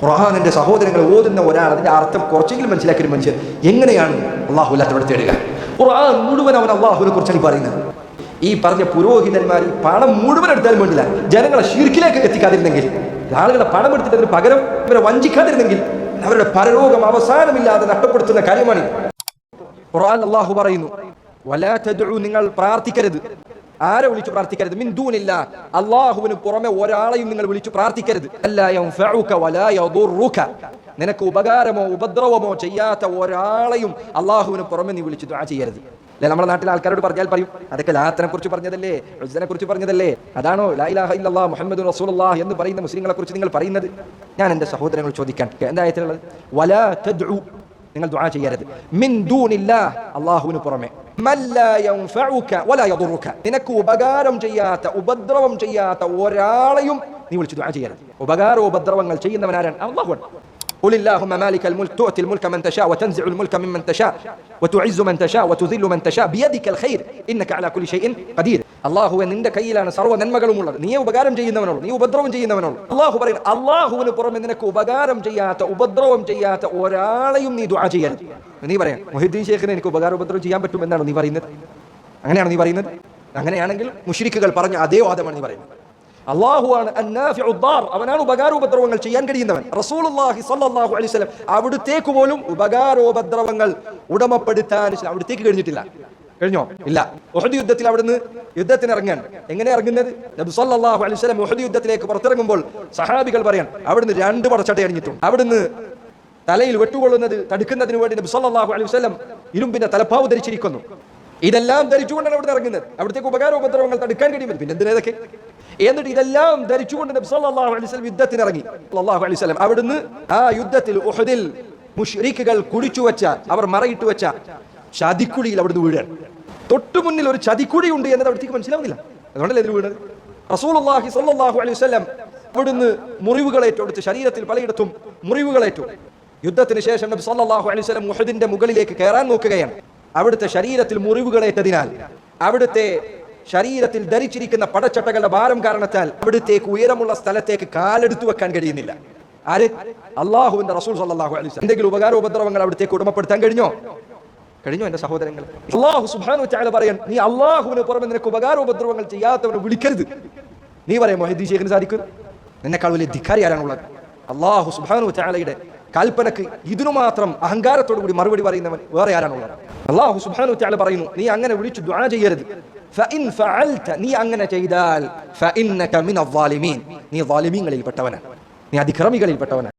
ഖുർആനിന്റെ സഹോദരങ്ങൾ ഓതുന്ന ഒരാൾ അതിന്റെ അർത്ഥം കുറച്ചെങ്കിലും മനസ്സിലാക്കിയ മനുഷ്യൻ എങ്ങനെയാണ് അല്ലാഹുവിനോട് തേടുക? ഖുർആൻ മുഴുവൻ അവൻ അല്ലാഹുവിനെ കുറിച്ചാണ് പറയുന്നത്. ഈ പറഞ്ഞ പുരോഹിതന്മാർ ഈ പണം മുഴുവൻ എടുത്താലും വേണ്ടില്ല, ജനങ്ങളെ ശിർക്കിലേക്ക് എത്തിക്കാതിരുന്നെങ്കിൽ, ആളുകളുടെ പണം എടുത്തിട്ട് അതിന് പകരം ഇവരെ വഞ്ചിക്കാതിരുന്നെങ്കിൽ അവരുടെ പരലോകം അവസാനമില്ലാതെ നഷ്ടപ്പെടുത്തുന്ന കാര്യമാണ്. ഖുർആൻ അല്ലാഹു പറയുന്നു, വലാ തദ്ഉ, നിങ്ങൾ പ്രാർത്ഥിക്കരുത്. ആരെ വിളിച്ചു പ്രാർത്ഥിക്കരുത്? മിൻ ദൂനില്ലാ, അല്ലാഹുവിന് പുറമെ ഒരാളെയും നിങ്ങൾ വിളിച്ചു പ്രാർത്ഥിക്കരുത്. അല്ലാ യൻഫഉക വലാ യദുറുക, നിനക്ക് ഉപകാരമോ ഉപദ്രവമോ ചെയ്യാത്ത ഒരാളെയും അല്ലാഹുവിന് പുറമെ നീ വിളിച്ചു ദുആ ചെയ്യരുത്. അല്ലെ, നമ്മുടെ നാട്ടിലെ ആൾക്കാരോട് പറഞ്ഞാൽ പറയും, അതൊക്കെ ലാത്തിനെ കുറിച്ച് പറഞ്ഞതല്ലേ, ഉസ്സനെ കുറിച്ച് പറഞ്ഞതല്ലേ, അതാണോ ലാ ഇലാഹ ഇല്ലല്ലാഹ് മുഹമ്മദുർ റസൂലുള്ളാഹ് എന്ന് പറയുന്ന മുസ്ലിങ്ങളെ കുറിച്ച് നിങ്ങൾ പറയുന്നത്? ഞാൻ എൻ്റെ സഹോദരങ്ങൾ ചോദിക്കാൻ, എന്താ ആയത്തിലുള്ളത്? വലാ തദ്ഉ, നിങ്ങൾ ദുആ ചെയ്യരുത്. മിൻ ദൂനില്ലാഹ്, അല്ലാഹുവിന് പുറമെ. മല്ലാ യൻഫഉക വലാ യദുറുക, നിനക്ക് ഉപകാരം ചെയ്യാത്ത ഉപദ്രവം ചെയ്യാത്ത ഒരാളെയും നീ വിളിച്ച് ദുആ ചെയ്യരുത്. ഉപകാര ഉപദ്രവങ്ങൾ ചെയ്യുന്നവൻ ആരാണ്? അല്ലാഹുവാണ്. قل اللهم مالك الملك تؤتي الملك من تشاء وتنزع الملك ممن تشاء وتعز من تشاء وتذل من تشاء بيدك الخير إنك على كل شيء قدير. അല്ലാഹുവേ, നിന്റെ കയ്യിലാണ് സർവ്വ നന്മകളും ഉള്ളത്, നീ ഉപകാരം ചെയ്യുന്നവനുള്ളൂ, നീ ഉപദ്രവം ചെയ്യുന്നവനുള്ളൂ. അല്ലാഹു പറയുന്നു, അല്ലാഹുവിന് പുറമെ നിനക്ക് ഉപകാരം ചെയ്യാത്ത ഉപദ്രവം ചെയ്യാത്ത ഒരാളെയും നീ ദുആ ചെയ്യരുത്. നീ പറയാം, മുഹീദ്ദീൻ ശൈഖിനെ എനിക്ക് ഉപകാരം ഉപദ്രവം ചെയ്യാൻ പറ്റുമെന്നാണ് നീ പറയുന്നത്? അങ്ങനെയാണോ നീ പറയുന്നത്? അങ്ങനെയാണെങ്കിൽ മുശ്രിക്കുകൾ പറഞ്ഞ അതേ വാദമാണ് നീ പറയുന്നത്. അല്ലാഹുവാണ് അന്നാഫിഉദ്ദാർ, അവനാണ് ഉപകാരോപദ്രവങ്ങൾ ചെയ്യാൻ കഴിയുന്നവൻ. റസൂലുള്ളാഹി സ്വല്ലല്ലാഹു അലൈഹി വസല്ലം അവിടുത്തേക്ക് പോലും ഉപകാരോപദ്രവങ്ങൾ ഉടമപ്പെടുത്താൻ അവിടുത്തേക്ക് കഴിഞ്ഞിട്ടില്ല. കഴിഞ്ഞോ? ഇല്ല. ഉഹദ് യുദ്ധത്തിൽ അവിടുന്ന് യുദ്ധത്തിന് ഇറങ്ങാൻ എങ്ങനെ ഇറങ്ങുന്നത്? നബി സല്ലല്ലാഹു അലൈഹി വസല്ലം ഉഹദ് യുദ്ധത്തിലേക്ക് പുറത്തിറങ്ങുമ്പോൾ സഹാബികൾ പറയാൻ, അവിടുന്ന് 2 പടച്ചട്ട അണിഞ്ഞിട്ടുണ്ട്. അവിടുന്ന് തലയിൽ വെട്ടുകൊള്ളുന്നത് തടുക്കുന്നതിന് വേണ്ടി നബി സല്ലല്ലാഹു അലൈഹി വസല്ലം ഇരുമ്പിന്റെ തലപ്പാവ് ധരിച്ചിരിക്കുന്നു. ഇതെല്ലാം ധരിച്ചുകൊണ്ടാണ് അവിടുന്ന് ഇറങ്ങുന്നത്. അവിടത്തേക്ക് ഉപകാരോപദ്രവങ്ങൾ തടുക്കാൻ കഴിയുമല്ലോ, പിന്നെ എന്തിനേതൊക്കെ? എന്നിട്ട് ഇതെല്ലാം ധരിച്ചുകൊണ്ട് നബി സല്ലല്ലാഹു അലൈഹി വസല്ലം യുദ്ധത്തിന് ഇറങ്ങി. സല്ലല്ലാഹു അലൈഹി വസല്ലം അവിടുന്ന് ആ യുദ്ധത്തിൽ ഉഹദിൽ മുശ്രിക്കുകൾ കുഴിച്ചു വെച്ച, അവർ മറയിട്ട് വെച്ച ചതിക്കുഴിയിൽ അവിടുന്ന് വീഴാൻ. തൊട്ടു മുന്നിൽ ഒരു ചതിക്കുഴി ഉണ്ട് എന്നത് അവിടത്തേക്ക് മനസ്സിലാവുന്നില്ല. അതുകൊണ്ടല്ലേ ഇതിൽ വീണത്. റസൂലുള്ളാഹി സ്വല്ലല്ലാഹു അലൈഹി വസല്ലം അവിടുന്ന് മുറിവുകളേറ്റു, അടുത്ത് ശരീരത്തിൽ പലയിടത്തും മുറിവുകളേറ്റു. യുദ്ധത്തിന് ശേഷം നബി സല്ലല്ലാഹു അലൈഹി വസല്ലം ഉഹദിന്റെ മുകളിലേക്ക് കയറാൻ നോക്കുകയാണ്. അവിടുത്തെ ശരീരത്തിൽ മുറിവുകളേറ്റതിനാൽ, അവിടുത്തെ ശരീരത്തിൽ ധരിച്ചിരിക്കുന്ന പടച്ചട്ടകളുടെ ഭാരം കാരണത്താൽ അവിടുത്തേക്ക് ഉയരമുള്ള സ്ഥലത്തേക്ക് കാലെടുത്തു വെക്കാൻ കഴിയുന്നില്ല. ആര്? അല്ലാഹുവിന്റെ റസൂൽ സല്ലല്ലാഹു അലൈഹി വസല്ലം. എന്തെങ്കിലും ഉപകാരോപദ്രവങ്ങൾ അവിടത്തേക്ക് ഉടമപ്പെടുത്താൻ കഴിഞ്ഞോ? എന്റെ സഹോദരങ്ങൾ, അല്ലാഹു സുബ്ഹാനഹു വ തആല പറയാൻ, നീ അല്ലാഹുവിന് പുറമെ നിനക്ക് ഉപകാരോപദ്രവങ്ങൾ ചെയ്യാത്തവനെ വിളിക്കരുത്. നീ പറയാം, മുഹീദ്ദീൻ ശൈഖിന് സാധിക്കും? നിന്നെക്കാൾ വലിയ ധിക്കാരി ആരാണുള്ളത്? അല്ലാഹു സുബ്ഹാനഹു വ തആലയുടെ കൽപ്പനക്ക് ഇതിനു മാത്രം അഹങ്കാരത്തോടു കൂടി മറുപടി പറയുന്നവൻ വേറെ ആരാണുള്ളത്? അല്ലാഹു സുബ്ഹാനഹു വ തആല പറയുന്നു, നീ അങ്ങനെ വിളിച്ചു ദുആ ചെയ്യരുത്. ഫഇൻ ഫഅൽത, നീ അങ്ങനെ ചെയ്താൽ ഫഇന്നക മിനൽ ളാലിമീൻ, നീ ളാലിമീങ്ങളിൽ പെട്ടവനാണ്, നീ അതിക്രമികളിൽ പെട്ടവനാണ്.